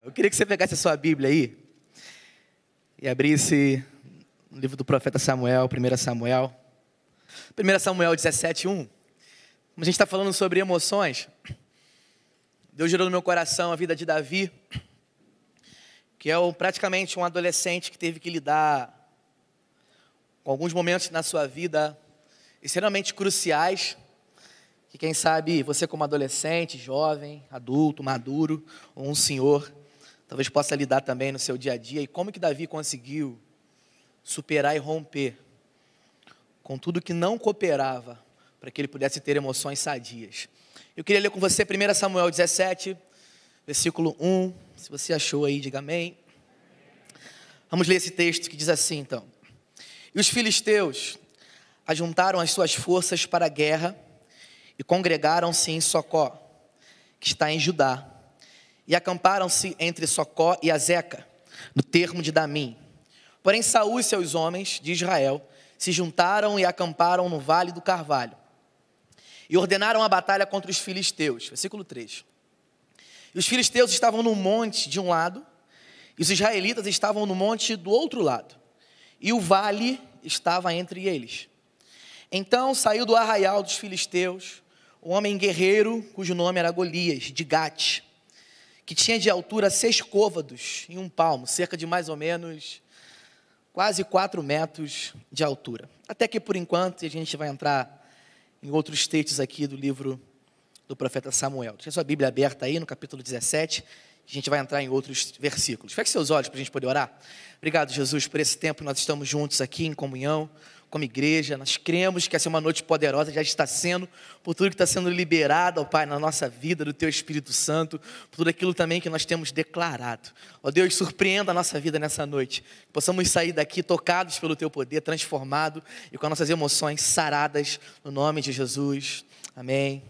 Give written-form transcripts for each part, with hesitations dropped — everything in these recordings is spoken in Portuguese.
Eu queria que você pegasse a sua Bíblia aí e abrisse no livro do profeta Samuel, 1 Samuel. 1 Samuel 17:1. Como a gente está falando sobre emoções, Deus gerou no meu coração a vida de Davi, que é praticamente um adolescente que teve que lidar com alguns momentos na sua vida extremamente cruciais, que quem sabe você como adolescente, jovem, adulto, maduro, ou um senhor, talvez possa lidar também no seu dia a dia. E como que Davi conseguiu superar e romper com tudo que não cooperava para que ele pudesse ter emoções sadias. Eu queria ler com você 1 Samuel 17, versículo 1. Se você achou aí, diga amém. Vamos ler esse texto que diz assim, então. E os filisteus ajuntaram as suas forças para a guerra e congregaram-se em Socó, que está em Judá, e acamparam-se entre Socó e Azeca, no termo de Damim. Porém Saul e seus homens de Israel se juntaram e acamparam no vale do Carvalho, e ordenaram a batalha contra os filisteus. Versículo 3. E os filisteus estavam no monte de um lado, e os israelitas estavam no monte do outro lado, e o vale estava entre eles. Então saiu do arraial dos filisteus um homem guerreiro, cujo nome era Golias, de Gate, que tinha de altura 6 côvados e 1 palmo, cerca de mais ou menos quase 4 metros de altura. Até que por enquanto, a gente vai entrar em outros textos aqui do livro do profeta Samuel. Deixa a sua Bíblia aberta aí no capítulo 17, a gente vai entrar em outros versículos. Feche seus olhos para a gente poder orar. Obrigado, Jesus, por esse tempo que nós estamos juntos aqui em comunhão, como igreja. Nós cremos que essa é uma noite poderosa, já está sendo, por tudo que está sendo liberado, ó Pai, na nossa vida, do Teu Espírito Santo, por tudo aquilo também que nós temos declarado. Ó Deus, surpreenda a nossa vida nessa noite, que possamos sair daqui tocados pelo Teu poder, transformados e com as nossas emoções saradas, no nome de Jesus. Amém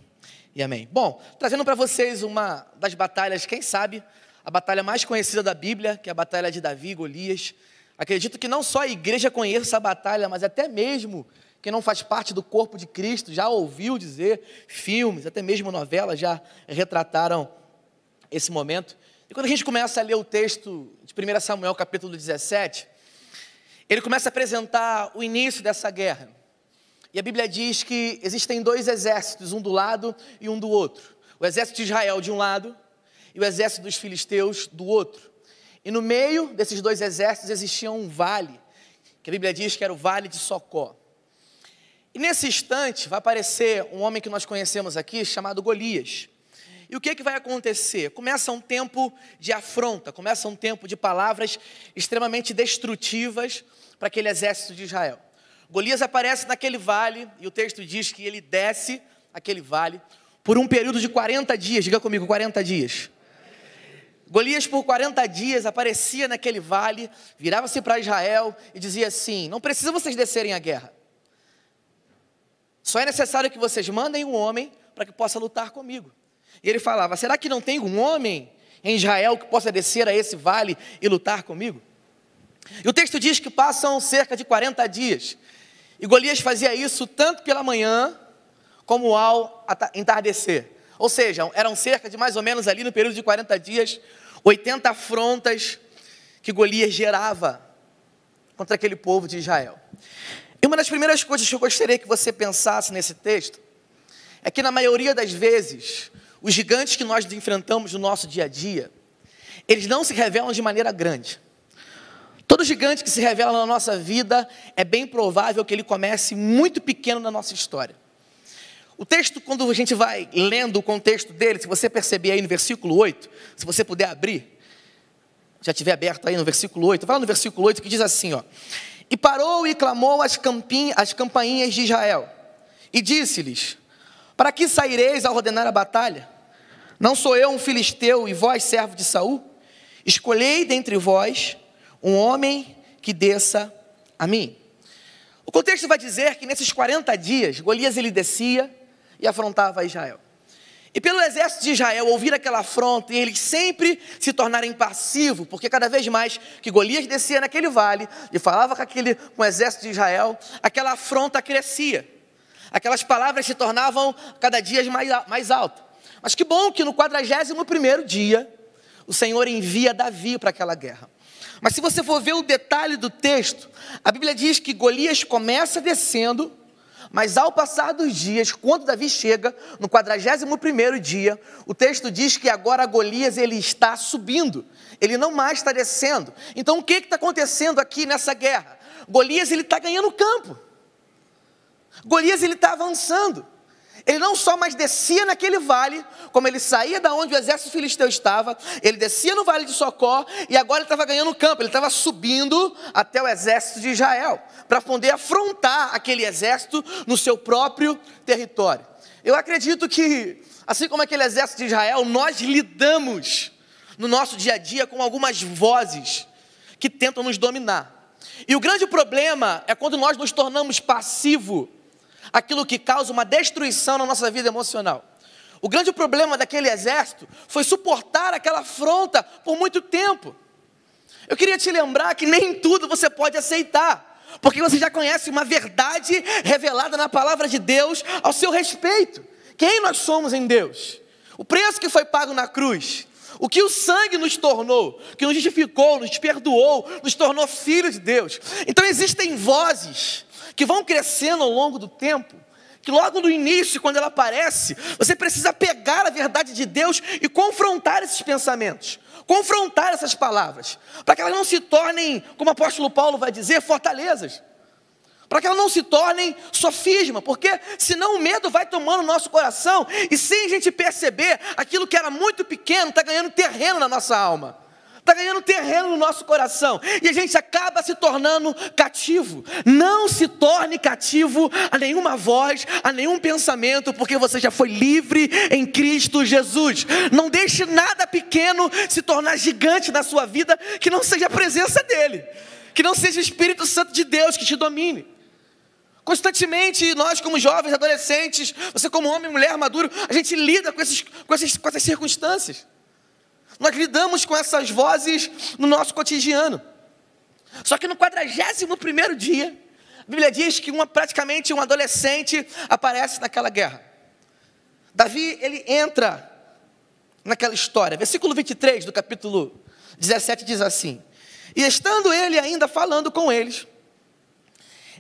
e amém. Bom, trazendo para vocês uma das batalhas, quem sabe, a batalha mais conhecida da Bíblia, que é a batalha de Davi e Golias. Acredito que não só a igreja conheça essa batalha, mas até mesmo quem não faz parte do corpo de Cristo já ouviu dizer, filmes, até mesmo novelas já retrataram esse momento. E quando a gente começa a ler o texto de 1 Samuel capítulo 17, ele começa a apresentar o início dessa guerra. E a Bíblia diz que existem 2 exércitos, um do lado e um do outro. O exército de Israel de um lado e o exército dos filisteus do outro. E no meio desses 2 exércitos existia um vale, que a Bíblia diz que era o vale de Socó. E nesse instante vai aparecer um homem que nós conhecemos aqui, chamado Golias. E o que vai acontecer? Começa um tempo de afronta, começa um tempo de palavras extremamente destrutivas para aquele exército de Israel. Golias aparece naquele vale, e o texto diz que ele desce aquele vale por um período de 40 dias, diga comigo, 40 dias. Golias por 40 dias aparecia naquele vale, virava-se para Israel e dizia assim: não precisa vocês descerem à guerra, só é necessário que vocês mandem um homem para que possa lutar comigo. E ele falava: será que não tem um homem em Israel que possa descer a esse vale e lutar comigo? E o texto diz que passam cerca de 40 dias, e Golias fazia isso tanto pela manhã como ao entardecer. Ou seja, eram cerca de mais ou menos ali no período de 40 dias, 80 afrontas que Golias gerava contra aquele povo de Israel. E uma das primeiras coisas que eu gostaria que você pensasse nesse texto é que na maioria das vezes, os gigantes que nós enfrentamos no nosso dia a dia, eles não se revelam de maneira grande. Todo gigante que se revela na nossa vida, é bem provável que ele comece muito pequeno na nossa história. O texto, quando a gente vai lendo o contexto dele, se você perceber aí no versículo 8, se você puder abrir, já estiver aberto aí no versículo 8, vai lá no versículo 8 que diz assim, ó: e parou e clamou as campainhas de Israel, e disse-lhes: para que saireis a ordenar a batalha? Não sou eu um filisteu e vós servo de Saul? Escolhei dentre vós um homem que desça a mim. O contexto vai dizer que nesses 40 dias, Golias ele descia e afrontava Israel. E pelo exército de Israel ouvir aquela afronta e eles sempre se tornarem passivos, porque cada vez mais que Golias descia naquele vale e falava com o exército de Israel, aquela afronta crescia. Aquelas palavras se tornavam cada dia mais altas. Mas que bom que no 41º dia, o Senhor envia Davi para aquela guerra. Mas se você for ver o detalhe do texto, a Bíblia diz que Golias começa descendo, mas ao passar dos dias, quando Davi chega, no 41º dia, o texto diz que agora Golias ele está subindo, ele não mais está descendo. Então o que está acontecendo aqui nessa guerra? Golias ele está ganhando campo, Golias ele está avançando. Ele não só mais descia naquele vale, como ele saía da onde o exército filisteu estava, ele descia no vale de Socó, e agora ele estava ganhando campo, ele estava subindo até o exército de Israel, para poder afrontar aquele exército no seu próprio território. Eu acredito que, assim como aquele exército de Israel, nós lidamos no nosso dia a dia com algumas vozes que tentam nos dominar. E o grande problema é quando nós nos tornamos passivos, aquilo que causa uma destruição na nossa vida emocional. O grande problema daquele exército foi suportar aquela afronta por muito tempo. Eu queria te lembrar que nem tudo você pode aceitar, porque você já conhece uma verdade revelada na palavra de Deus ao seu respeito. Quem nós somos em Deus? O preço que foi pago na cruz, o que o sangue nos tornou, que nos justificou, nos perdoou, nos tornou filhos de Deus. Então existem vozes que vão crescendo ao longo do tempo, que logo no início, quando ela aparece, você precisa pegar a verdade de Deus e confrontar esses pensamentos, confrontar essas palavras, para que elas não se tornem, como o apóstolo Paulo vai dizer, fortalezas, para que elas não se tornem sofisma, porque senão o medo vai tomando o nosso coração, e sem a gente perceber, aquilo que era muito pequeno está ganhando terreno na nossa alma, está ganhando terreno no nosso coração, e a gente acaba se tornando cativo. Não se torne cativo a nenhuma voz, a nenhum pensamento, porque você já foi livre em Cristo Jesus. Não deixe nada pequeno se tornar gigante na sua vida, que não seja a presença dEle, que não seja o Espírito Santo de Deus que te domine. Constantemente, nós como jovens, adolescentes, você como homem, mulher, maduro, a gente lida com essas circunstâncias. Nós lidamos com essas vozes no nosso cotidiano. Só que no 41º dia, a Bíblia diz que praticamente um adolescente aparece naquela guerra. Davi, ele entra naquela história. Versículo 23 do capítulo 17 diz assim: e estando ele ainda falando com eles,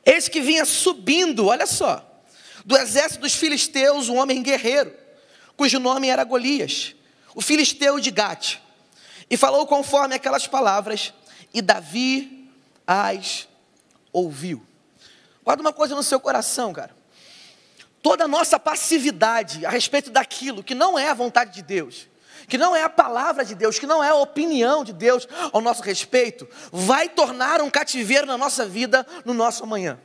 eis que vinha subindo, olha só, do exército dos filisteus, um homem guerreiro, cujo nome era Golias, o filisteu de Gate, e falou conforme aquelas palavras, e Davi as ouviu. Guarda uma coisa no seu coração, cara. Toda a nossa passividade a respeito daquilo que não é a vontade de Deus, que não é a palavra de Deus, que não é a opinião de Deus ao nosso respeito, vai tornar um cativeiro na nossa vida, no nosso amanhã.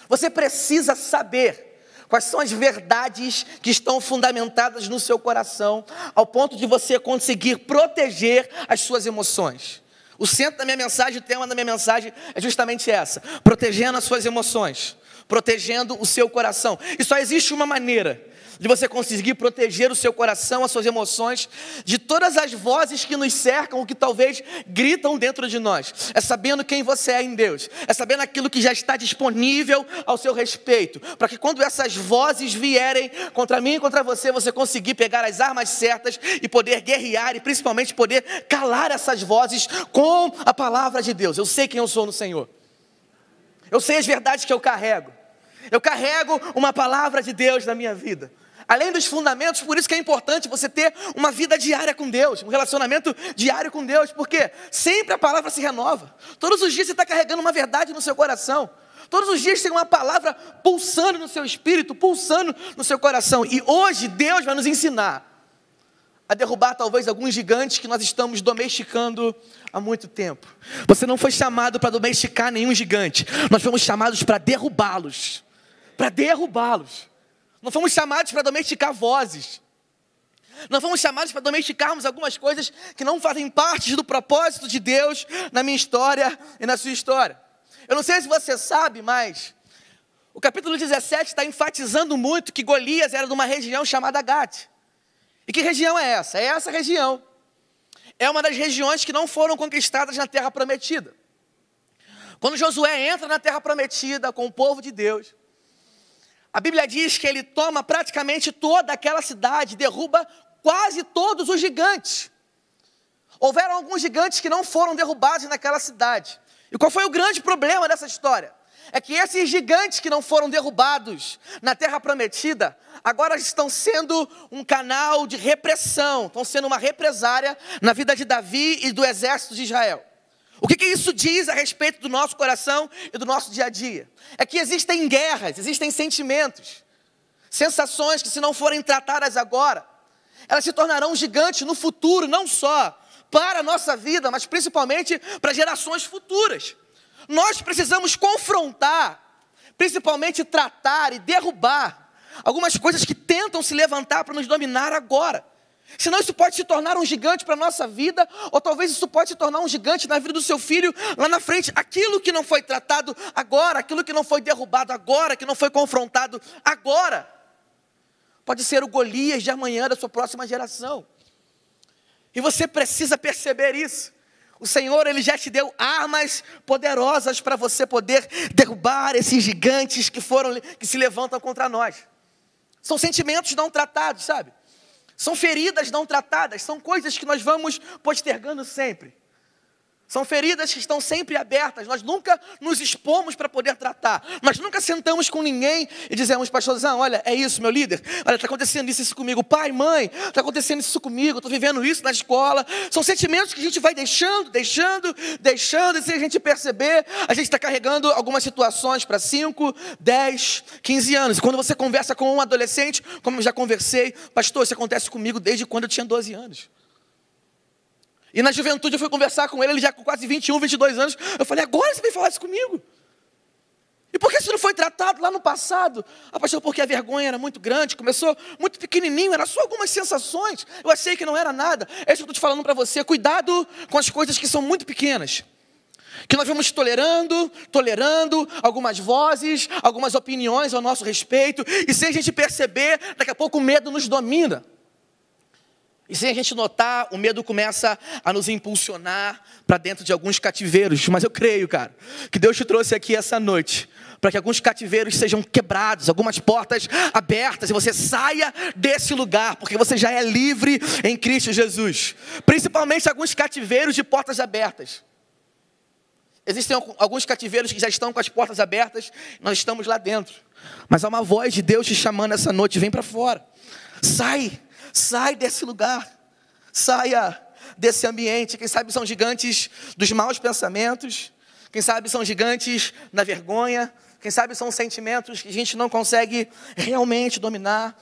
Você precisa saber quais são as verdades que estão fundamentadas no seu coração, ao ponto de você conseguir proteger as suas emoções. O centro da minha mensagem, o tema da minha mensagem é justamente essa: protegendo as suas emoções, protegendo o seu coração. E só existe uma maneira de você conseguir proteger o seu coração, as suas emoções, de todas as vozes que nos cercam, ou que talvez gritam dentro de nós. É sabendo quem você é em Deus, é sabendo aquilo que já está disponível ao seu respeito, para que quando essas vozes vierem contra mim e contra você, você conseguir pegar as armas certas e poder guerrear, e principalmente poder calar essas vozes com a palavra de Deus. Eu sei quem eu sou no Senhor, eu sei as verdades que eu carrego uma palavra de Deus na minha vida. Além dos fundamentos, por isso que é importante você ter uma vida diária com Deus, um relacionamento diário com Deus, porque sempre a palavra se renova. Todos os dias você está carregando uma verdade no seu coração. Todos os dias tem uma palavra pulsando no seu espírito, pulsando no seu coração. E hoje Deus vai nos ensinar a derrubar talvez alguns gigantes que nós estamos domesticando há muito tempo. Você não foi chamado para domesticar nenhum gigante. Nós fomos chamados para derrubá-los. Para derrubá-los. Não fomos chamados para domesticar vozes. Não fomos chamados para domesticarmos algumas coisas que não fazem parte do propósito de Deus na minha história e na sua história. Eu não sei se você sabe, mas o capítulo 17 está enfatizando muito que Golias era de uma região chamada Gate. E que região é essa? É essa região. É uma das regiões que não foram conquistadas na Terra Prometida. Quando Josué entra na Terra Prometida com o povo de Deus, a Bíblia diz que ele toma praticamente toda aquela cidade, derruba quase todos os gigantes. Houveram alguns gigantes que não foram derrubados naquela cidade. E qual foi o grande problema dessa história? É que esses gigantes que não foram derrubados na Terra Prometida, agora estão sendo um canal de repressão, estão sendo uma represária na vida de Davi e do exército de Israel. O que isso diz a respeito do nosso coração e do nosso dia a dia? É que existem guerras, existem sentimentos, sensações que, se não forem tratadas agora, elas se tornarão gigantes no futuro, não só para a nossa vida, mas principalmente para gerações futuras. Nós precisamos confrontar, principalmente tratar e derrubar algumas coisas que tentam se levantar para nos dominar agora. Senão isso pode se tornar um gigante para a nossa vida, ou talvez isso pode se tornar um gigante na vida do seu filho lá na frente. Aquilo que não foi tratado agora, aquilo que não foi derrubado agora, que não foi confrontado agora, pode ser o Golias de amanhã da sua próxima geração. E você precisa perceber isso. O Senhor, Ele já te deu armas poderosas para você poder derrubar esses gigantes que se levantam contra nós. São sentimentos não tratados, sabe? São feridas não tratadas, são coisas que nós vamos postergando sempre. São feridas que estão sempre abertas, nós nunca nos expomos para poder tratar. Nós nunca sentamos com ninguém e dizemos, pastorzão, olha, é isso, meu líder. Olha, está acontecendo isso comigo. Pai, mãe, está acontecendo isso comigo. Estou vivendo isso na escola. São sentimentos que a gente vai deixando. E sem a gente perceber, a gente está carregando algumas situações para 5, 10, 15 anos. E quando você conversa com um adolescente, como eu já conversei, pastor, isso acontece comigo desde quando eu tinha 12 anos. E na juventude eu fui conversar com ele já com quase 21, 22 anos. Eu falei, agora você vem falar isso comigo? E por que isso não foi tratado lá no passado? Pastor, porque a vergonha era muito grande, começou muito pequenininho, era só algumas sensações. Eu achei que não era nada. É isso que eu estou te falando para você. Cuidado com as coisas que são muito pequenas. Que nós vamos tolerando algumas vozes, algumas opiniões ao nosso respeito. E sem a gente perceber, daqui a pouco o medo nos domina. E sem a gente notar, o medo começa a nos impulsionar para dentro de alguns cativeiros. Mas eu creio, cara, que Deus te trouxe aqui essa noite para que alguns cativeiros sejam quebrados, algumas portas abertas, e você saia desse lugar, porque você já é livre em Cristo Jesus. Principalmente alguns cativeiros de portas abertas. Existem alguns cativeiros que já estão com as portas abertas, nós estamos lá dentro. Mas há uma voz de Deus te chamando essa noite, vem para fora. Sai desse lugar, saia desse ambiente. Quem sabe são gigantes dos maus pensamentos, quem sabe são gigantes da vergonha, quem sabe são sentimentos que a gente não consegue realmente dominar.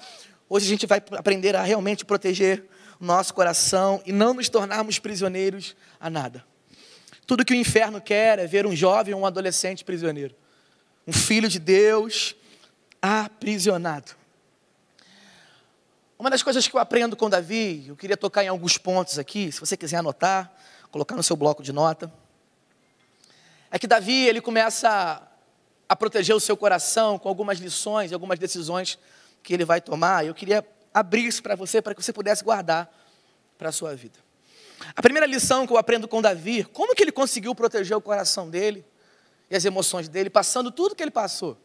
Hoje a gente vai aprender a realmente proteger o nosso coração e não nos tornarmos prisioneiros a nada. Tudo que o inferno quer é ver um jovem ou um adolescente prisioneiro, um filho de Deus aprisionado. Uma das coisas que eu aprendo com Davi, eu queria tocar em alguns pontos aqui, se você quiser anotar, colocar no seu bloco de nota, é que Davi, ele começa a proteger o seu coração com algumas lições, algumas decisões que ele vai tomar. Eu queria abrir isso para você, para que você pudesse guardar para a sua vida. A primeira lição que eu aprendo com Davi, como que ele conseguiu proteger o coração dele e as emoções dele, passando tudo que ele passou,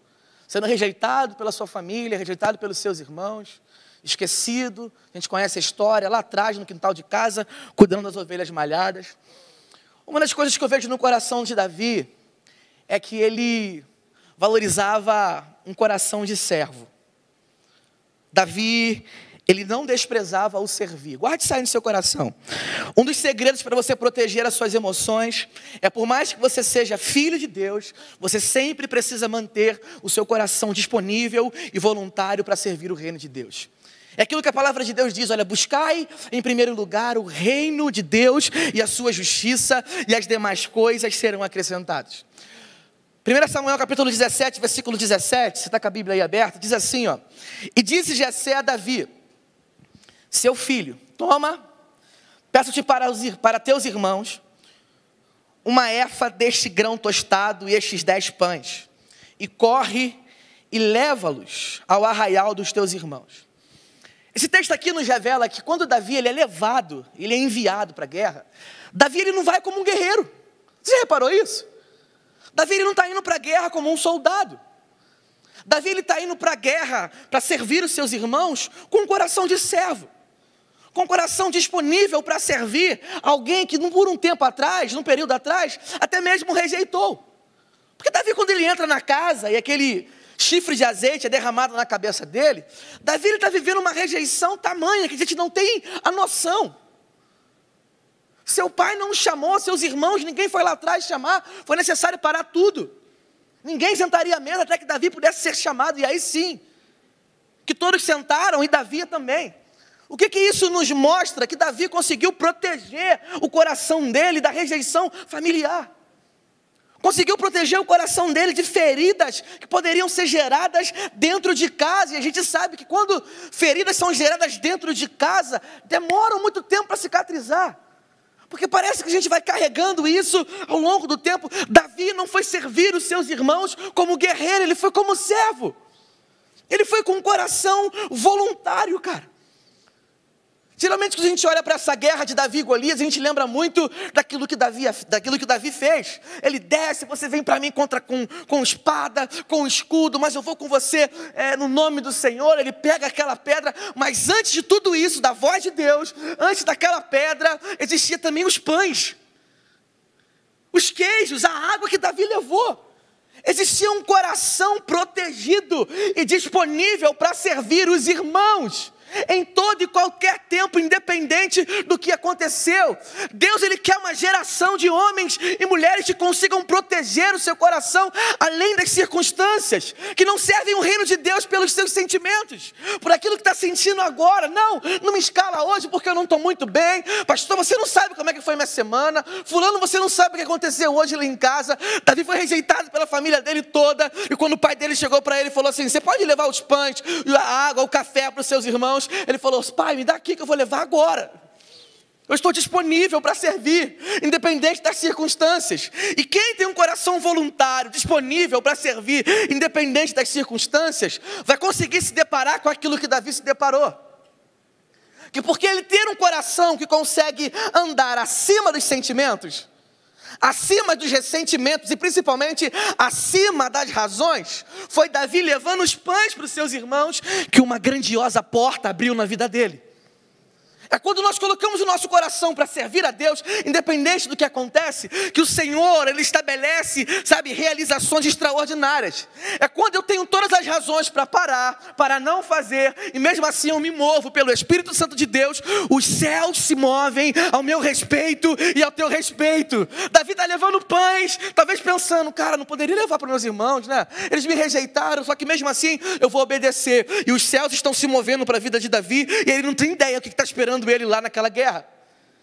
sendo rejeitado pela sua família, rejeitado pelos seus irmãos, esquecido. A gente conhece a história, lá atrás no quintal de casa, cuidando das ovelhas malhadas. Uma das coisas que eu vejo no coração de Davi é que ele valorizava um coração de servo. Davi, ele não desprezava o servir. Guarde isso aí no seu coração. Um dos segredos para você proteger as suas emoções é, por mais que você seja filho de Deus, você sempre precisa manter o seu coração disponível e voluntário para servir o reino de Deus. É aquilo que a palavra de Deus diz, olha, buscai em primeiro lugar o reino de Deus e a sua justiça, e as demais coisas serão acrescentadas. 1 Samuel capítulo 17, versículo 17, você está com a Bíblia aí aberta, diz assim, ó: e disse Jessé a Davi, seu filho, toma, peço-te para teus irmãos, uma efa deste grão tostado e estes 10 pães, e corre e leva-los ao arraial dos teus irmãos. Esse texto aqui nos revela que quando Davi ele é levado, ele é enviado para a guerra, Davi ele não vai como um guerreiro. Você já reparou isso? Davi ele não está indo para a guerra como um soldado. Davi ele está indo para a guerra para servir os seus irmãos com um coração de servo, com o coração disponível para servir alguém que por um tempo atrás, num período atrás, até mesmo rejeitou. Porque Davi, quando ele entra na casa e aquele chifre de azeite é derramado na cabeça dele, Davi está vivendo uma rejeição tamanha que a gente não tem a noção. Seu pai não chamou, seus irmãos, ninguém foi lá atrás chamar, foi necessário parar tudo. Ninguém sentaria à mesa até que Davi pudesse ser chamado, e aí sim, que todos sentaram e Davi também. O que isso nos mostra? Que Davi conseguiu proteger o coração dele da rejeição familiar. Conseguiu proteger o coração dele de feridas que poderiam ser geradas dentro de casa. E a gente sabe que quando feridas são geradas dentro de casa, demoram muito tempo para cicatrizar. Porque parece que a gente vai carregando isso ao longo do tempo. Davi não foi servir os seus irmãos como guerreiro, ele foi como servo. Ele foi com um coração voluntário, cara. Geralmente, quando a gente olha para essa guerra de Davi e Golias, a gente lembra muito daquilo que Davi fez. Ele desce, você vem para mim com espada, com escudo, mas eu vou com você no nome do Senhor. Ele pega aquela pedra, mas antes de tudo isso, da voz de Deus, antes daquela pedra, existia também os pães, os queijos, a água que Davi levou. Existia um coração protegido e disponível para servir os irmãos em todo e qualquer tempo, independente do que aconteceu. Deus, Ele quer uma geração de homens e mulheres que consigam proteger o seu coração além das circunstâncias, que não servem o reino de Deus pelos seus sentimentos, por aquilo que está sentindo agora. Não me escala hoje porque eu não estou muito bem. Pastor, você não sabe como é que foi minha semana. Fulano, você não sabe o que aconteceu hoje lá em casa. Davi foi rejeitado pela família dele toda, e quando o pai dele chegou para ele e falou assim: você pode levar os pães, a água, o café para os seus irmãos? Ele falou: pai, me dá aqui que eu vou levar agora. Eu estou disponível para servir, independente das circunstâncias. E quem tem um coração voluntário, disponível para servir, independente das circunstâncias, vai conseguir se deparar com aquilo que Davi se deparou. Que porque ele tem um coração que consegue andar acima dos sentimentos, acima dos ressentimentos e principalmente acima das razões, foi Davi levando os pães para os seus irmãos que uma grandiosa porta abriu na vida dele. É quando nós colocamos o nosso coração para servir a Deus, independente do que acontece, que o Senhor, Ele estabelece, realizações extraordinárias. É quando eu tenho todas as razões para parar, para não fazer, e mesmo assim eu me movo pelo Espírito Santo de Deus, os céus se movem ao meu respeito e ao teu respeito. Davi está levando pães, talvez pensando: cara, não poderia levar para meus irmãos, né? Eles me rejeitaram, só que mesmo assim eu vou obedecer. E os céus estão se movendo para a vida de Davi, e ele não tem ideia o que está esperando ele lá naquela guerra.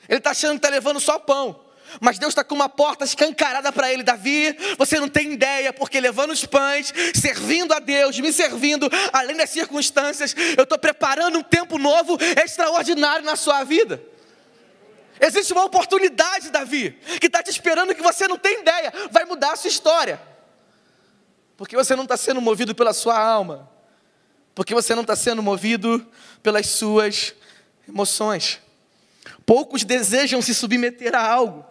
Ele está achando que está levando só pão, mas Deus está com uma porta escancarada para ele: Davi, você não tem ideia, porque levando os pães, servindo a Deus, me servindo, além das circunstâncias, eu estou preparando um tempo novo, extraordinário na sua vida. Existe uma oportunidade, Davi, que está te esperando, que você não tem ideia, vai mudar a sua história, porque você não está sendo movido pela sua alma, porque você não está sendo movido pelas suas emoções. Poucos desejam se submeter a algo.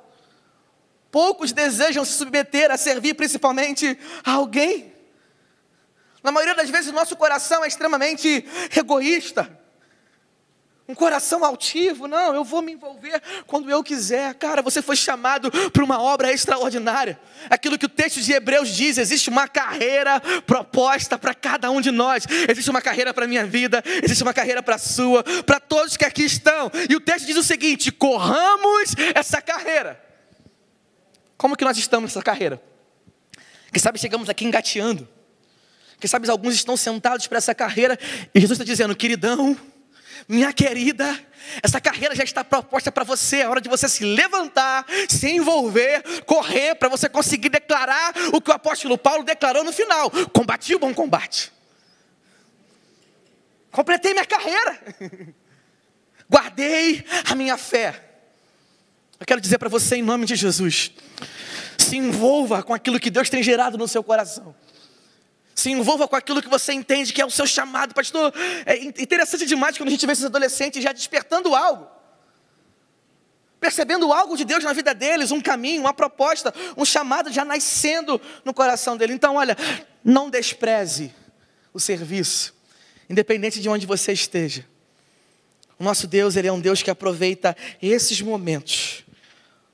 Poucos desejam se submeter a servir principalmente a alguém. Na maioria das vezes o nosso coração é extremamente egoísta. Um coração altivo: não, eu vou me envolver quando eu quiser. Cara, você foi chamado para uma obra extraordinária. Aquilo que o texto de Hebreus diz: existe uma carreira proposta para cada um de nós. Existe uma carreira para a minha vida, existe uma carreira para a sua, para todos que aqui estão. E o texto diz o seguinte: corramos essa carreira. Como que nós estamos nessa carreira? Quem sabe chegamos aqui engateando. Quem sabe alguns estão sentados para essa carreira e Jesus está dizendo: queridão, minha querida, essa carreira já está proposta para você. É hora de você se levantar, se envolver, correr, para você conseguir declarar o que o apóstolo Paulo declarou no final: combati o bom combate, completei minha carreira, guardei a minha fé. Eu quero dizer para você, em nome de Jesus, se envolva com aquilo que Deus tem gerado no seu coração. Se envolva com aquilo que você entende que é o seu chamado. Pastor, é interessante demais quando a gente vê esses adolescentes já despertando algo, percebendo algo de Deus na vida deles, um caminho, uma proposta, um chamado já nascendo no coração dele. Então, olha, não despreze o serviço, independente de onde você esteja. O nosso Deus, Ele é um Deus que aproveita esses momentos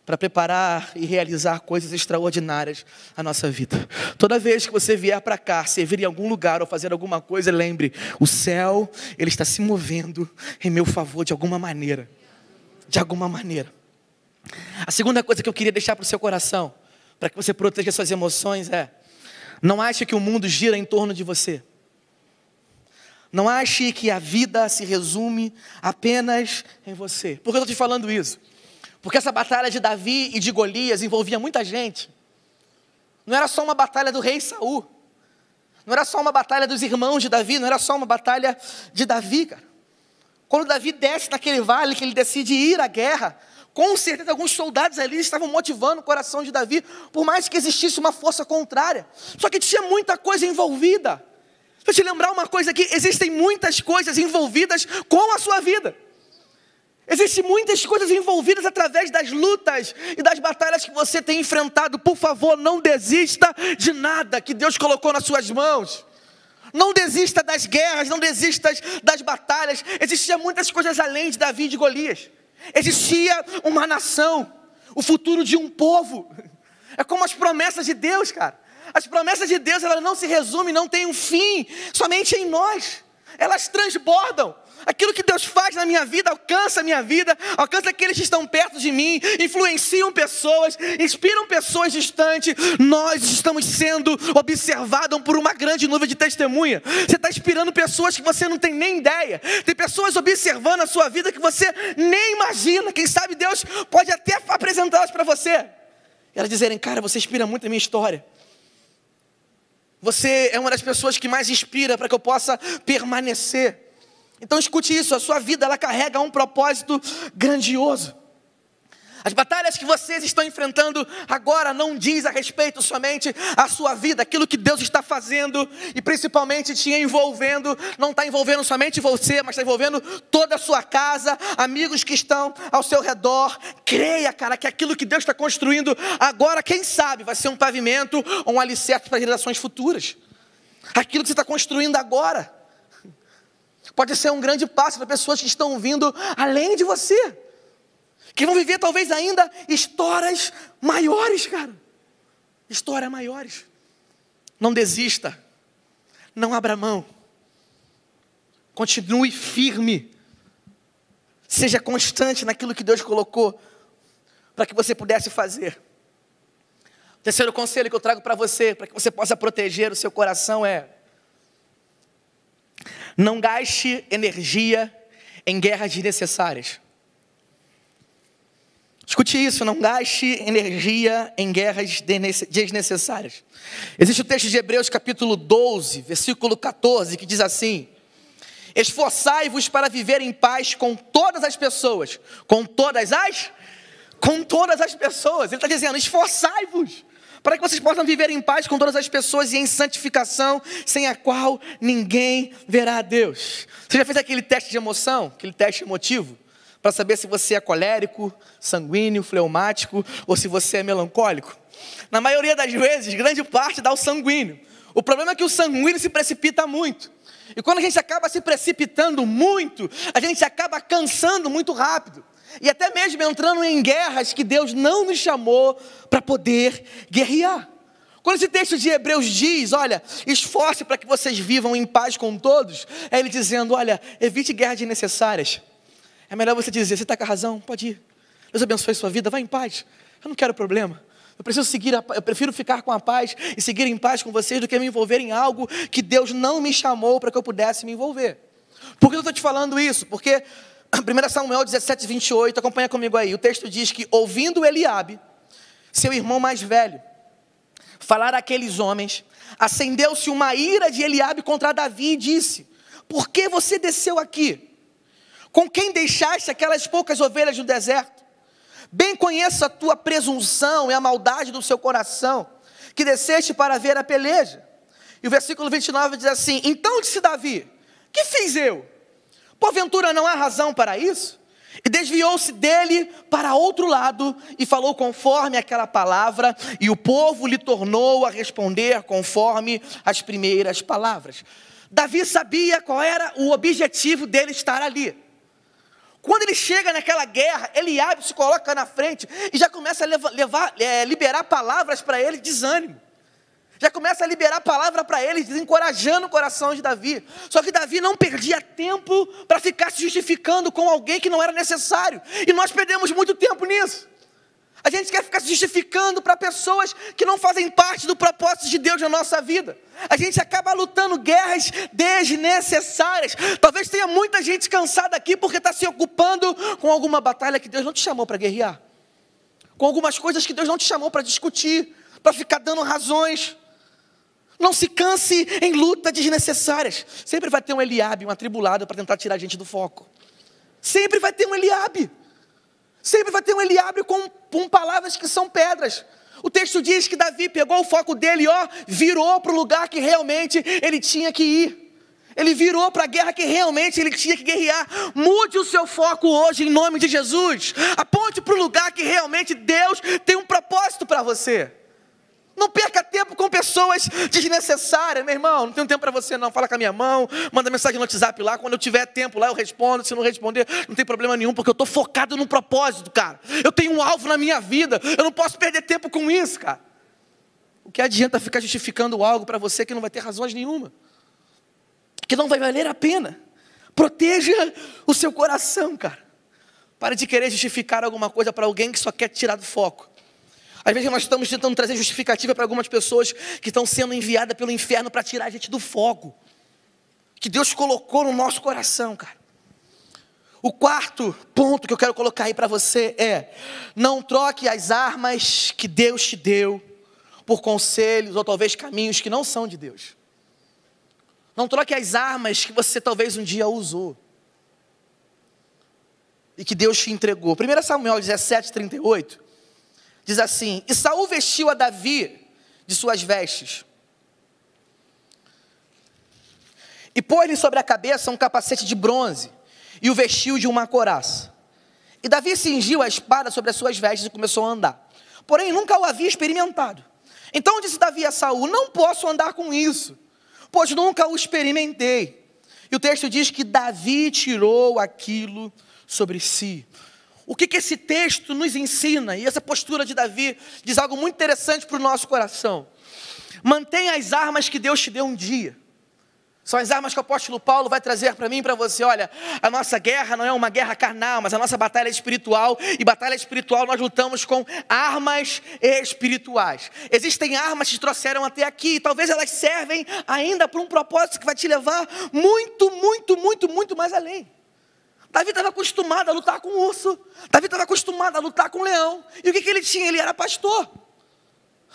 para preparar e realizar coisas extraordinárias na nossa vida. Toda vez que você vier para cá, servir em algum lugar ou fazer alguma coisa, lembre, o céu, ele está se movendo em meu favor de alguma maneira. De alguma maneira. A segunda coisa que eu queria deixar para o seu coração, para que você proteja suas emoções, é: não ache que o mundo gira em torno de você. Não ache que a vida se resume apenas em você. Por que eu estou te falando isso? Porque essa batalha de Davi e de Golias envolvia muita gente. Não era só uma batalha do rei Saul. Não era só uma batalha dos irmãos de Davi. Não era só uma batalha de Davi, cara. Quando Davi desce naquele vale, que ele decide ir à guerra, com certeza alguns soldados ali estavam motivando o coração de Davi, por mais que existisse uma força contrária. Só que tinha muita coisa envolvida. Deixa eu te lembrar uma coisa aqui: existem muitas coisas envolvidas com a sua vida. Existem muitas coisas envolvidas através das lutas e das batalhas que você tem enfrentado. Por favor, não desista de nada que Deus colocou nas suas mãos. Não desista das guerras, não desista das batalhas. Existiam muitas coisas além de Davi e de Golias. Existia uma nação, o futuro de um povo. É como as promessas de Deus, cara. As promessas de Deus, elas não se resumem, não têm um fim somente em nós. Elas transbordam. Aquilo que Deus faz na minha vida alcança a minha vida, alcança aqueles que estão perto de mim, influenciam pessoas, inspiram pessoas distantes. Nós estamos sendo observados por uma grande nuvem de testemunha. Você está inspirando pessoas que você não tem nem ideia. Tem pessoas observando a sua vida que você nem imagina. Quem sabe Deus pode até apresentá-las para você. E elas dizerem: cara, você inspira muito a minha história. Você é uma das pessoas que mais inspira para que eu possa permanecer. Então escute isso, a sua vida, ela carrega um propósito grandioso. As batalhas que vocês estão enfrentando agora não diz a respeito somente à sua vida, aquilo que Deus está fazendo e principalmente te envolvendo. Não está envolvendo somente você, mas está envolvendo toda a sua casa, amigos que estão ao seu redor. Creia, cara, que aquilo que Deus está construindo agora, quem sabe, vai ser um pavimento ou um alicerce para gerações futuras. Aquilo que você está construindo agora pode ser um grande passo para pessoas que estão vindo além de você, que vão viver talvez ainda histórias maiores, cara. Histórias maiores. Não desista. Não abra mão. Continue firme. Seja constante naquilo que Deus colocou para que você pudesse fazer. O terceiro conselho que eu trago para você, para que você possa proteger o seu coração é: não gaste energia em guerras desnecessárias. Escute isso, não gaste energia em guerras desnecessárias. Existe o texto de Hebreus capítulo 12, versículo 14, que diz assim: esforçai-vos para viver em paz com todas as pessoas. Com todas as pessoas. Ele está dizendo: esforçai-vos para que vocês possam viver em paz com todas as pessoas e em santificação, sem a qual ninguém verá a Deus. Você já fez aquele teste de emoção, aquele teste emotivo, para saber se você é colérico, sanguíneo, fleumático ou se você é melancólico? Na maioria das vezes, grande parte dá o sanguíneo. O problema é que o sanguíneo se precipita muito. E quando a gente acaba se precipitando muito, a gente acaba cansando muito rápido. E até mesmo entrando em guerras que Deus não nos chamou para poder guerrear. Quando esse texto de Hebreus diz: olha, esforce para que vocês vivam em paz com todos, é ele dizendo: olha, evite guerras desnecessárias. É melhor você dizer: você está com a razão, pode ir. Deus abençoe a sua vida, vá em paz. Eu não quero problema. Eu prefiro ficar com a paz e seguir em paz com vocês do que me envolver em algo que Deus não me chamou para que eu pudesse me envolver. Por que eu estou te falando isso? Porque 1 Samuel 17, 28, acompanha comigo aí. O texto diz que, ouvindo Eliabe, seu irmão mais velho, falar àqueles homens, acendeu-se uma ira de Eliabe contra Davi e disse: por que você desceu aqui? Com quem deixaste aquelas poucas ovelhas no deserto? Bem conheço a tua presunção e a maldade do seu coração, que desceste para ver a peleja. E o versículo 29 diz assim: então disse Davi: que fiz eu? Porventura não há razão para isso? E desviou-se dele para outro lado e falou conforme aquela palavra, e o povo lhe tornou a responder conforme as primeiras palavras. Davi sabia qual era o objetivo dele estar ali. Quando ele chega naquela guerra, Eliabe se coloca na frente e já começa a liberar palavras para ele de desânimo. Já começa a liberar palavra para eles, desencorajando o coração de Davi. Só que Davi não perdia tempo para ficar se justificando com alguém que não era necessário. E nós perdemos muito tempo nisso. A gente quer ficar se justificando para pessoas que não fazem parte do propósito de Deus na nossa vida. A gente acaba lutando guerras desnecessárias. Talvez tenha muita gente cansada aqui porque está se ocupando com alguma batalha que Deus não te chamou para guerrear. Com algumas coisas que Deus não te chamou para discutir, para ficar dando razões. Não se canse em lutas desnecessárias. Sempre vai ter um Eliabe, um atribulado para tentar tirar a gente do foco. Sempre vai ter um Eliabe. Sempre vai ter um Eliabe com palavras que são pedras. O texto diz que Davi pegou o foco dele e virou para o lugar que realmente ele tinha que ir. Ele virou para a guerra que realmente ele tinha que guerrear. Mude o seu foco hoje em nome de Jesus. Aponte para o lugar que realmente Deus tem um propósito para você. Não perca tempo com pessoas desnecessárias, meu irmão. Não tenho tempo para você não. Fala com a minha mão, manda mensagem no WhatsApp lá. Quando eu tiver tempo lá eu respondo. Se não responder, não tem problema nenhum, porque eu estou focado no propósito, cara. Eu tenho um alvo na minha vida. Eu não posso perder tempo com isso, cara. O que adianta ficar justificando algo para você que não vai ter razões nenhuma? Que não vai valer a pena. Proteja o seu coração, cara. Pare de querer justificar alguma coisa para alguém que só quer te tirar do foco. Às vezes nós estamos tentando trazer justificativa para algumas pessoas que estão sendo enviadas pelo inferno para tirar a gente do foco que Deus colocou no nosso coração, cara. O quarto ponto que eu quero colocar aí para você é: não troque as armas que Deus te deu por conselhos ou talvez caminhos que não são de Deus. Não troque as armas que você talvez um dia usou e que Deus te entregou. 1 Samuel 17:38 diz assim: e Saul vestiu a Davi de suas vestes e pôs-lhe sobre a cabeça um capacete de bronze e o vestiu de uma couraça. E Davi cingiu a espada sobre as suas vestes e começou a andar. Porém, nunca o havia experimentado. Então disse Davi a Saul: não posso andar com isso, pois nunca o experimentei. E o texto diz que Davi tirou aquilo sobre si. O que esse texto nos ensina? E essa postura de Davi diz algo muito interessante para o nosso coração. Mantenha as armas que Deus te deu um dia. São as armas que o apóstolo Paulo vai trazer para mim e para você. Olha, a nossa guerra não é uma guerra carnal, mas a nossa batalha é espiritual. E batalha espiritual nós lutamos com armas espirituais. Existem armas que te trouxeram até aqui. E talvez elas servem ainda para um propósito que vai te levar muito, muito, muito, muito mais além. Davi estava acostumado a lutar com urso. Davi estava acostumado a lutar com leão. E o que ele tinha? Ele era pastor.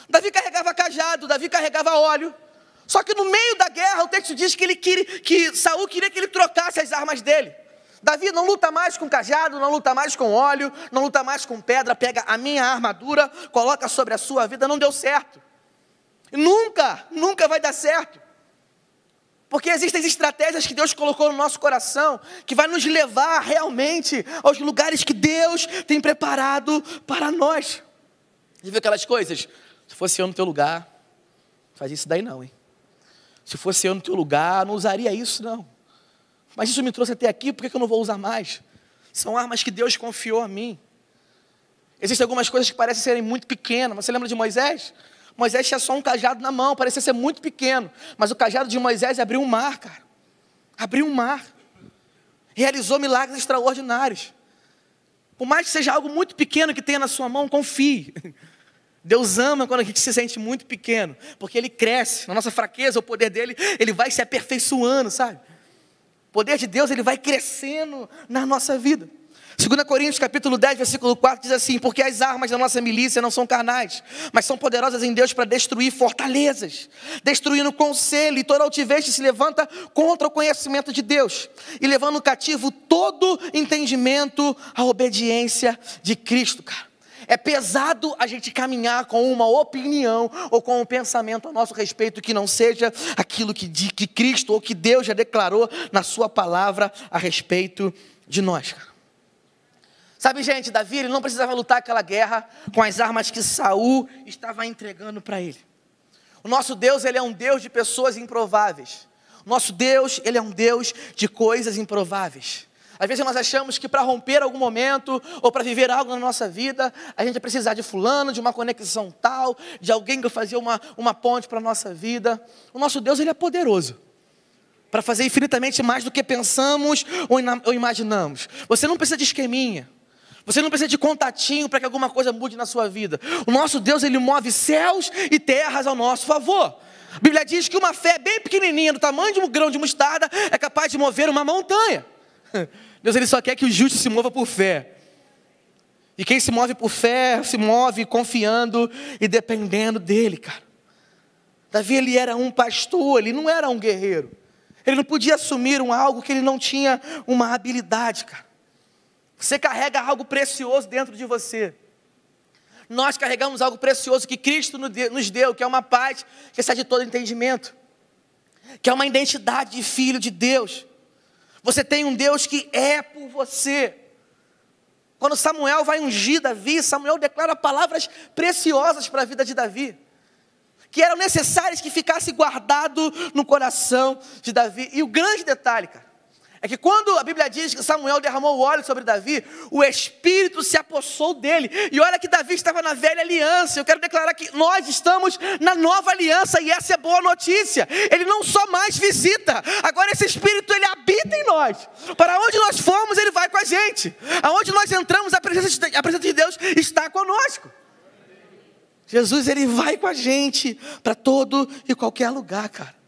Davi carregava cajado, Davi carregava óleo. Só que no meio da guerra, o texto diz que Saul queria que ele trocasse as armas dele. Davi não luta mais com cajado, não luta mais com óleo, não luta mais com pedra. Pega a minha armadura, coloca sobre a sua vida. Não deu certo. Nunca vai dar certo. Porque existem estratégias que Deus colocou no nosso coração que vai nos levar realmente aos lugares que Deus tem preparado para nós. Já viu aquelas coisas? Se fosse eu no teu lugar, fazia isso daí não, hein? Se fosse eu no teu lugar, não usaria isso não. Mas isso me trouxe até aqui, por que eu não vou usar mais? São armas que Deus confiou a mim. Existem algumas coisas que parecem serem muito pequenas. Você lembra de Moisés? Moisés tinha só um cajado na mão, parecia ser muito pequeno. Mas o cajado de Moisés abriu um mar, cara. Abriu um mar. Realizou milagres extraordinários. Por mais que seja algo muito pequeno que tenha na sua mão, confie. Deus ama quando a gente se sente muito pequeno, porque Ele cresce. Na nossa fraqueza, o poder dEle, Ele vai se aperfeiçoando, sabe? O poder de Deus, Ele vai crescendo na nossa vida. 2 Coríntios capítulo 10, versículo 4 diz assim: porque as armas da nossa milícia não são carnais, mas são poderosas em Deus para destruir fortalezas, destruindo conselho e toda altivez que se levanta contra o conhecimento de Deus, e levando cativo todo entendimento à obediência de Cristo, cara. É pesado a gente caminhar com uma opinião ou com um pensamento a nosso respeito que não seja aquilo que Cristo ou que Deus já declarou na sua palavra a respeito de nós, cara. Sabe, gente, Davi, ele não precisava lutar aquela guerra com as armas que Saul estava entregando para ele. O nosso Deus, ele é um Deus de pessoas improváveis. O nosso Deus, ele é um Deus de coisas improváveis. Às vezes nós achamos que para romper algum momento, ou para viver algo na nossa vida, a gente vai precisar de fulano, de uma conexão tal, de alguém que vai fazer uma ponte para a nossa vida. O nosso Deus, Ele é poderoso para fazer infinitamente mais do que pensamos ou imaginamos. Você não precisa de esqueminha. Você não precisa de contatinho para que alguma coisa mude na sua vida. O nosso Deus, Ele move céus e terras ao nosso favor. A Bíblia diz que uma fé bem pequenininha, do tamanho de um grão de mostarda, é capaz de mover uma montanha. Deus, Ele só quer que o justo se mova por fé. E quem se move por fé, se move confiando e dependendo dEle, cara. Davi, ele era um pastor, ele não era um guerreiro. Ele não podia assumir algo que ele não tinha uma habilidade, cara. Você carrega algo precioso dentro de você. Nós carregamos algo precioso que Cristo nos deu, que é uma paz que excede todo entendimento. Que é uma identidade de filho de Deus. Você tem um Deus que é por você. Quando Samuel vai ungir Davi, Samuel declara palavras preciosas para a vida de Davi, que eram necessárias que ficasse guardado no coração de Davi. E o grande detalhe, cara, é que quando a Bíblia diz que Samuel derramou o óleo sobre Davi, o Espírito se apossou dele. E olha que Davi estava na velha aliança. Eu quero declarar que nós estamos na nova aliança, e essa é boa notícia. Ele não só mais visita, agora esse Espírito, ele habita em nós. Para onde nós formos, ele vai com a gente. Aonde nós entramos, a presença de Deus está conosco. Jesus, ele vai com a gente para todo e qualquer lugar, cara.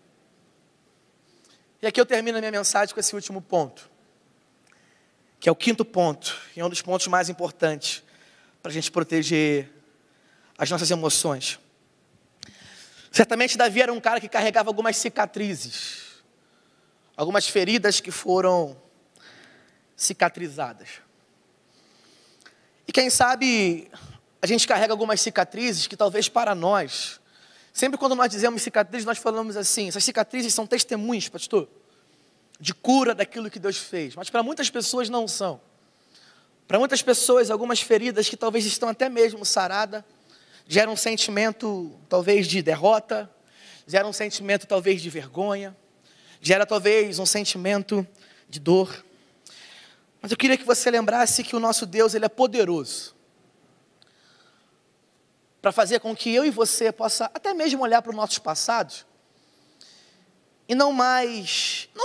E aqui eu termino a minha mensagem com esse último ponto, que é o quinto ponto, e é um dos pontos mais importantes para a gente proteger as nossas emoções. Certamente Davi era um cara que carregava algumas cicatrizes, algumas feridas que foram cicatrizadas. E quem sabe a gente carrega algumas cicatrizes que talvez para nós, sempre quando nós dizemos cicatrizes, nós falamos assim, essas cicatrizes são testemunhos, pastor, de cura daquilo que Deus fez. Mas para muitas pessoas não são. Para muitas pessoas, algumas feridas que talvez estão até mesmo saradas, geram um sentimento talvez de derrota, geram um sentimento talvez de vergonha, gera talvez um sentimento de dor. Mas eu queria que você lembrasse que o nosso Deus, ele é poderoso para fazer com que eu e você possa até mesmo olhar para os nossos passados e não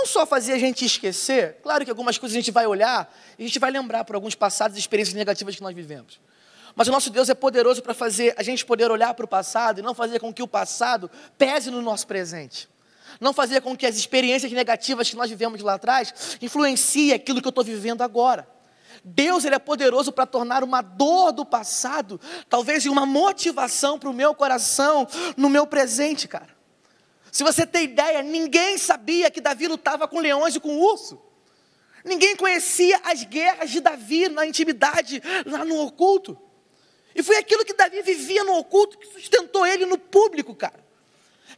só fazer a gente esquecer. Claro que algumas coisas a gente vai olhar e a gente vai lembrar por alguns passados e experiências negativas que nós vivemos. Mas o nosso Deus é poderoso para fazer a gente poder olhar para o passado e não fazer com que o passado pese no nosso presente. Não fazer com que as experiências negativas que nós vivemos lá atrás influenciem aquilo que eu estou vivendo agora. Deus, ele é poderoso para tornar uma dor do passado, talvez uma motivação para o meu coração, no meu presente, cara. Se você tem ideia, ninguém sabia que Davi lutava com leões e com urso. Ninguém conhecia as guerras de Davi na intimidade, lá no oculto. E foi aquilo que Davi vivia no oculto que sustentou ele no público, cara.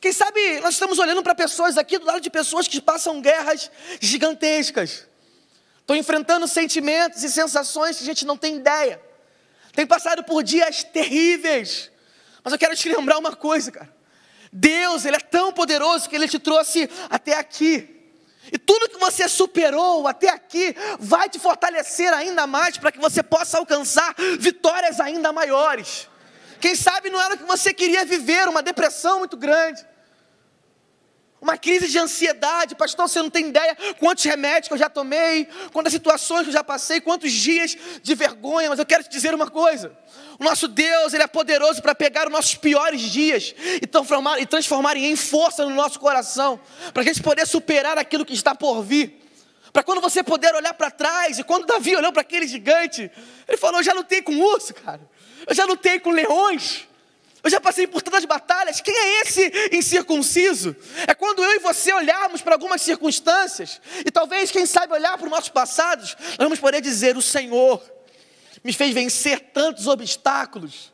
Quem sabe nós estamos olhando para pessoas aqui, do lado de pessoas que passam guerras gigantescas. Estão enfrentando sentimentos e sensações que a gente não tem ideia. Tem passado por dias terríveis. Mas eu quero te lembrar uma coisa, cara. Deus, ele é tão poderoso que ele te trouxe até aqui. E tudo que você superou até aqui vai te fortalecer ainda mais para que você possa alcançar vitórias ainda maiores. Quem sabe não era o que você queria viver, uma depressão muito grande. Uma crise de ansiedade, pastor, você não tem ideia quantos remédios que eu já tomei, quantas situações que eu já passei, quantos dias de vergonha, mas eu quero te dizer uma coisa, o nosso Deus, ele é poderoso para pegar os nossos piores dias e transformarem em força no nosso coração, para a gente poder superar aquilo que está por vir, para quando você puder olhar para trás, e quando Davi olhou para aquele gigante, ele falou, eu já lutei com urso, cara, eu já lutei com leões, eu já passei por tantas batalhas. Quem é esse incircunciso? É quando eu e você olharmos para algumas circunstâncias e talvez, quem sabe, olhar para os nossos passados, nós vamos poder dizer, o Senhor me fez vencer tantos obstáculos.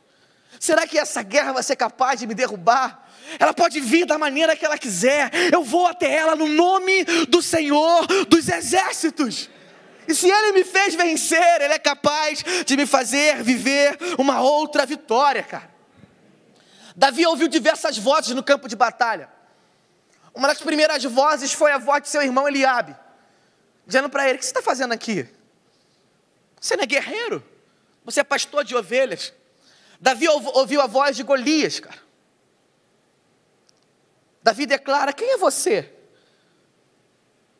Será que essa guerra vai ser capaz de me derrubar? Ela pode vir da maneira que ela quiser. Eu vou até ela no nome do Senhor dos exércitos. E se Ele me fez vencer, Ele é capaz de me fazer viver uma outra vitória, cara. Davi ouviu diversas vozes no campo de batalha. Uma das primeiras vozes foi a voz de seu irmão Eliabe. dizendo para ele: o que você está fazendo aqui? Você não é guerreiro? Você é pastor de ovelhas. Davi ouviu a voz de Golias, cara. Davi declara: quem é você?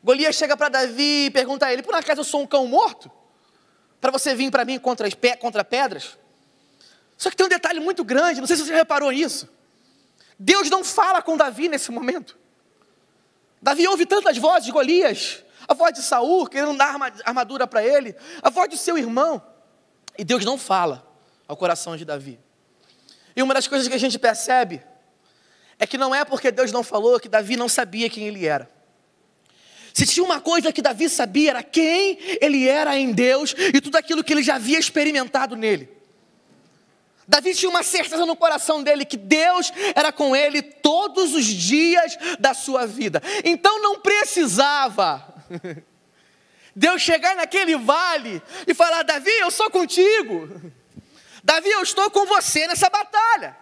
Golias chega para Davi e pergunta a ele: por acaso eu sou um cão morto? Para você vir para mim contra pedras? Só que tem um detalhe muito grande, não sei se você reparou nisso. Deus não fala com Davi nesse momento. Davi ouve tantas vozes de Golias, a voz de Saul, querendo dar armadura para ele, a voz do seu irmão, e Deus não fala ao coração de Davi. E uma das coisas que a gente percebe é que não é porque Deus não falou que Davi não sabia quem ele era. Se tinha uma coisa que Davi sabia, era quem ele era em Deus e tudo aquilo que ele já havia experimentado nele. Davi tinha uma certeza no coração dele que Deus era com ele todos os dias da sua vida. Então não precisava Deus chegar naquele vale e falar: Davi, eu sou contigo. Davi, eu estou com você nessa batalha.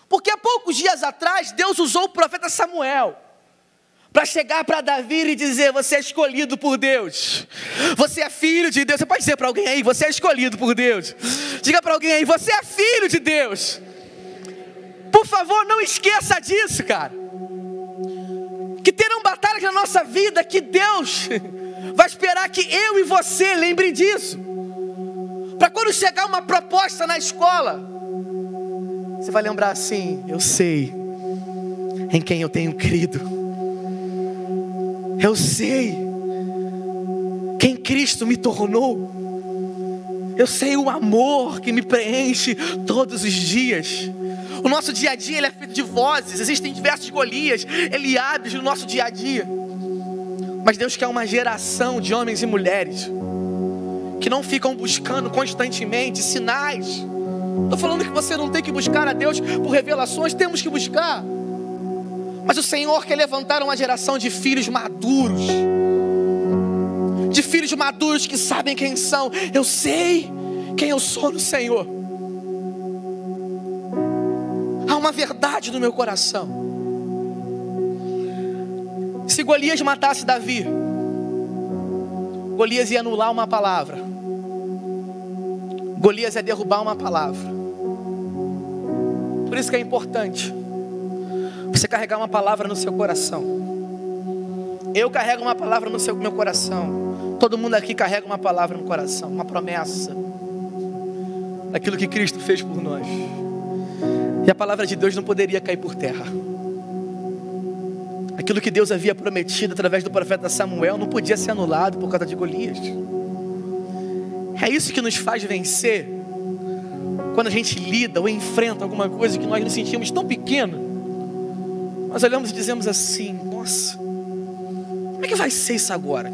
Porque há poucos dias atrás, Deus usou o profeta Samuel para chegar para Davi e dizer: você é escolhido por Deus, você é filho de Deus. Você pode dizer para alguém aí: você é escolhido por Deus. Diga para alguém aí: você é filho de Deus. Por favor, não esqueça disso, cara. Que terão batalhas na nossa vida que Deus vai esperar que eu e você lembre disso. Para quando chegar uma proposta na escola, você vai lembrar assim: eu sei em quem eu tenho crido. Eu sei quem Cristo me tornou. Eu sei o amor que me preenche todos os dias. O nosso dia a dia ele é feito de vozes. Existem diversos Golias, Eliabes no nosso dia a dia. Mas Deus quer uma geração de homens e mulheres que não ficam buscando constantemente sinais. Estou falando que você não tem que buscar a Deus por revelações. Temos que buscar. Mas o Senhor quer levantar uma geração de filhos maduros. De filhos maduros que sabem quem são. Eu sei quem eu sou no Senhor. Há uma verdade no meu coração. Se Golias matasse Davi, Golias ia anular uma palavra. Golias ia derrubar uma palavra. Por isso que é importante você carregar uma palavra no seu coração. Eu carrego uma palavra no meu coração. Todo mundo aqui carrega uma palavra no coração, uma promessa daquilo que Cristo fez por nós. E a palavra de Deus não poderia cair por terra. Aquilo que Deus havia prometido através do profeta Samuel não podia ser anulado por causa de Golias. É isso que nos faz vencer quando a gente lida ou enfrenta alguma coisa que nós nos sentimos tão pequeno. Nós olhamos e dizemos assim: nossa, como é que vai ser isso agora?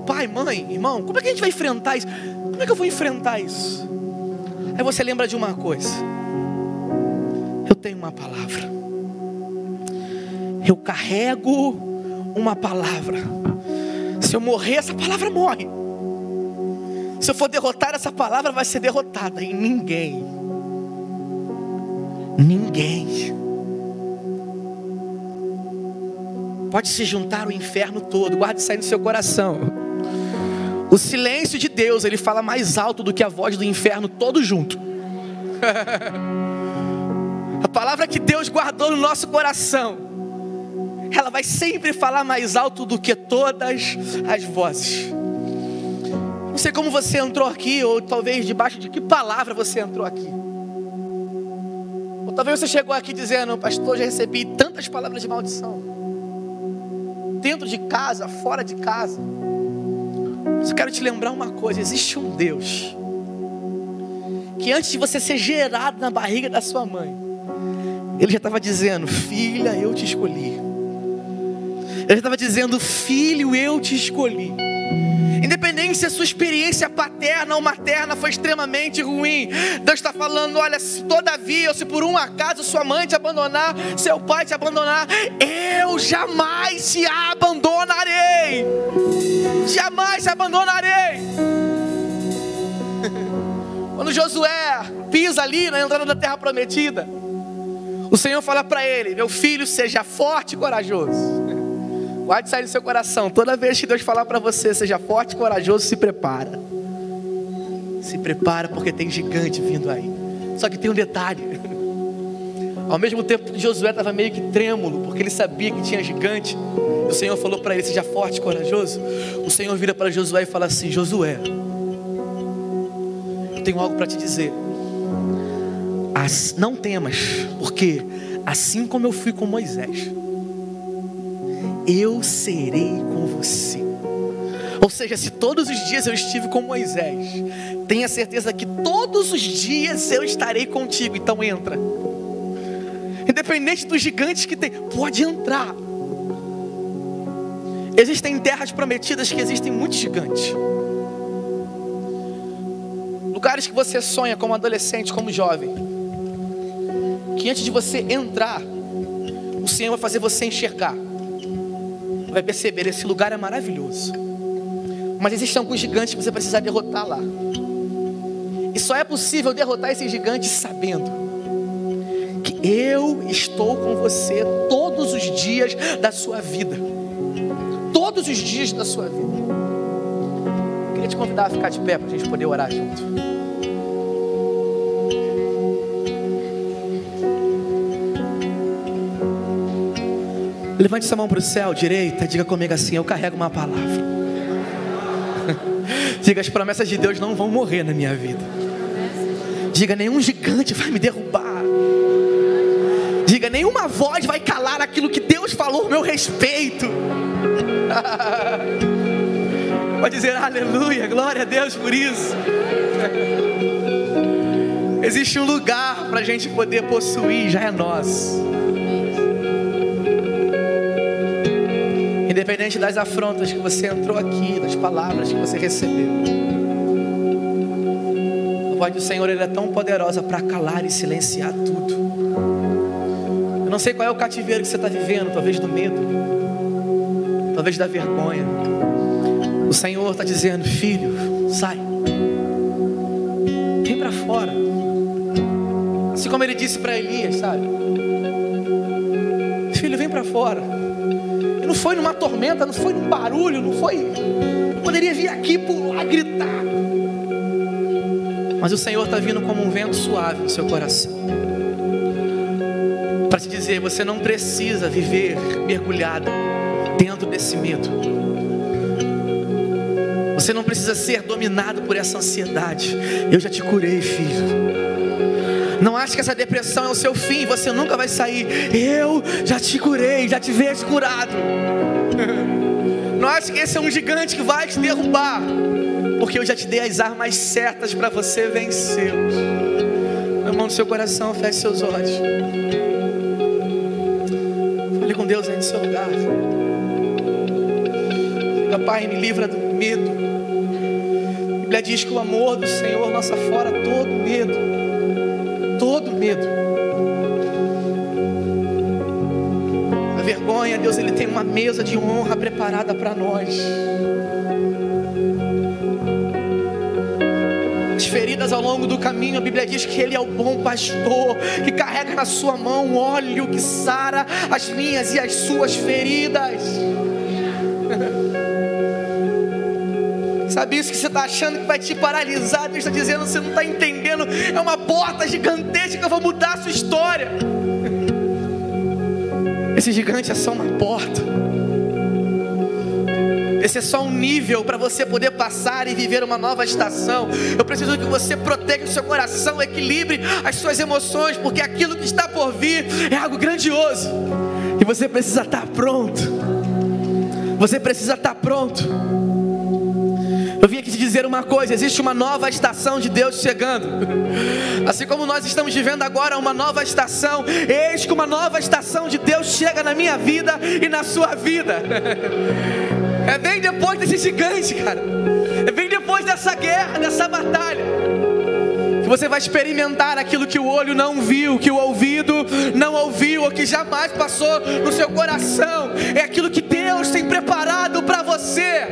Pai, mãe, irmão, como é que a gente vai enfrentar isso? Como é que eu vou enfrentar isso? Aí você lembra de uma coisa: eu tenho uma palavra. Eu carrego uma palavra. Se eu morrer, essa palavra morre. Se eu for derrotar, essa palavra vai ser derrotada. E ninguém pode se juntar ao inferno todo. Guarde isso aí no seu coração. O silêncio de Deus, ele fala mais alto do que a voz do inferno todo junto. A palavra que Deus guardou no nosso coração, ela vai sempre falar mais alto do que todas as vozes. Não sei como você entrou aqui, ou talvez debaixo de que palavra você entrou aqui. Ou talvez você chegou aqui dizendo: pastor, já recebi tantas palavras de maldição, dentro de casa, fora de casa. Mas eu quero te lembrar uma coisa: existe um Deus que antes de você ser gerado na barriga da sua mãe, Ele já estava dizendo: filha, eu te escolhi. Ele já estava dizendo: filho, eu te escolhi. Independente se a sua experiência paterna ou materna foi extremamente ruim, Deus está falando: olha, se todavia, ou se por um acaso sua mãe te abandonar, seu pai te abandonar, eu jamais te abandonarei. Jamais te abandonarei. Quando Josué pisa ali na entrada da terra prometida, o Senhor fala para ele: meu filho, seja forte e corajoso. Guarde sair do seu coração. Toda vez que Deus falar para você, seja forte e corajoso, se prepara. Se prepara porque tem gigante vindo aí. Só que tem um detalhe. Ao mesmo tempo que Josué estava meio que trêmulo, porque ele sabia que tinha gigante, o Senhor falou para ele, seja forte e corajoso. O Senhor vira para Josué e fala assim: Josué, eu tenho algo para te dizer. Não temas, porque assim como eu fui com Moisés, eu serei com você. Ou seja, se todos os dias eu estive com Moisés, tenha certeza que todos os dias eu estarei contigo. Então entra. Independente dos gigantes que tem, pode entrar. Existem terras prometidas que existem muitos gigantes. Lugares que você sonha como adolescente, como jovem, que antes de você entrar, o Senhor vai fazer você enxergar. Vai perceber, esse lugar é maravilhoso, mas existem alguns gigantes que você precisa derrotar lá. E só é possível derrotar esses gigantes sabendo que eu estou com você todos os dias da sua vida. Todos os dias da sua vida. Eu queria te convidar a ficar de pé para a gente poder orar junto. Levante sua mão para o céu, direita, diga comigo assim: eu carrego uma palavra. Diga, as promessas de Deus não vão morrer na minha vida. Diga, nenhum gigante vai me derrubar. Diga, nenhuma voz vai calar aquilo que Deus falou a meu respeito. Pode dizer aleluia, glória a Deus por isso. Existe um lugar para a gente poder possuir, já é nosso. Independente das afrontas que você entrou aqui, das palavras que você recebeu, a voz do Senhor, Ele é tão poderosa para calar e silenciar tudo. Eu não sei qual é o cativeiro que você está vivendo, talvez do medo, talvez da vergonha. O Senhor está dizendo: filho, sai, vem para fora. Assim como Ele disse para Elias, sabe? Filho, vem para fora. Não foi numa tormenta, não foi num barulho, não foi... Eu poderia vir aqui, pular, gritar. Mas o Senhor está vindo como um vento suave no seu coração, para te dizer: você não precisa viver mergulhado dentro desse medo. Você não precisa ser dominado por essa ansiedade. Eu já te curei, filho. Não ache que essa depressão é o seu fim, você nunca vai sair. Eu já te curei, já te vejo curado. Não ache que esse é um gigante que vai te derrubar, porque eu já te dei as armas certas para você vencê-los. Na mão do seu coração, feche seus olhos. Fale com Deus aí no seu lugar. Diga: Pai, me livra do medo. A Bíblia diz que o amor do Senhor lança fora todo medo. Todo medo. A vergonha, Deus, Ele tem uma mesa de honra preparada para nós. As feridas ao longo do caminho, a Bíblia diz que Ele é o bom pastor, que carrega na sua mão óleo que sara as minhas e as suas feridas. Sabe isso que você está achando que vai te paralisar? Deus está dizendo: você não está entendendo. É uma porta gigantesca que eu vou mudar a sua história. Esse gigante é só uma porta. Esse é só um nível para você poder passar e viver uma nova estação. Eu preciso que você proteja o seu coração, equilibre as suas emoções, porque aquilo que está por vir é algo grandioso. E você precisa estar pronto. Você precisa estar pronto. Eu vim aqui te dizer uma coisa: existe uma nova estação de Deus chegando. Assim como nós estamos vivendo agora uma nova estação, eis que uma nova estação de Deus chega na minha vida e na sua vida. É bem depois desse gigante, cara. É bem depois dessa guerra, dessa batalha, que você vai experimentar aquilo que o olho não viu, que o ouvido não ouviu, ou que jamais passou no seu coração. É aquilo que Deus tem preparado para você.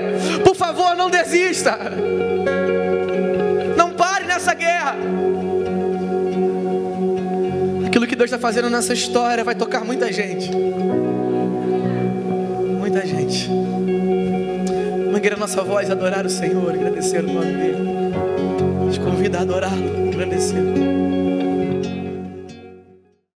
Por favor, não desista. Não pare nessa guerra. Aquilo que Deus está fazendo nessa história vai tocar muita gente. Muita gente. noite. Vamos erguer a nossa voz, adorar o Senhor, agradecer o nome dEle. Te convido a adorá-lo, agradecê-lo.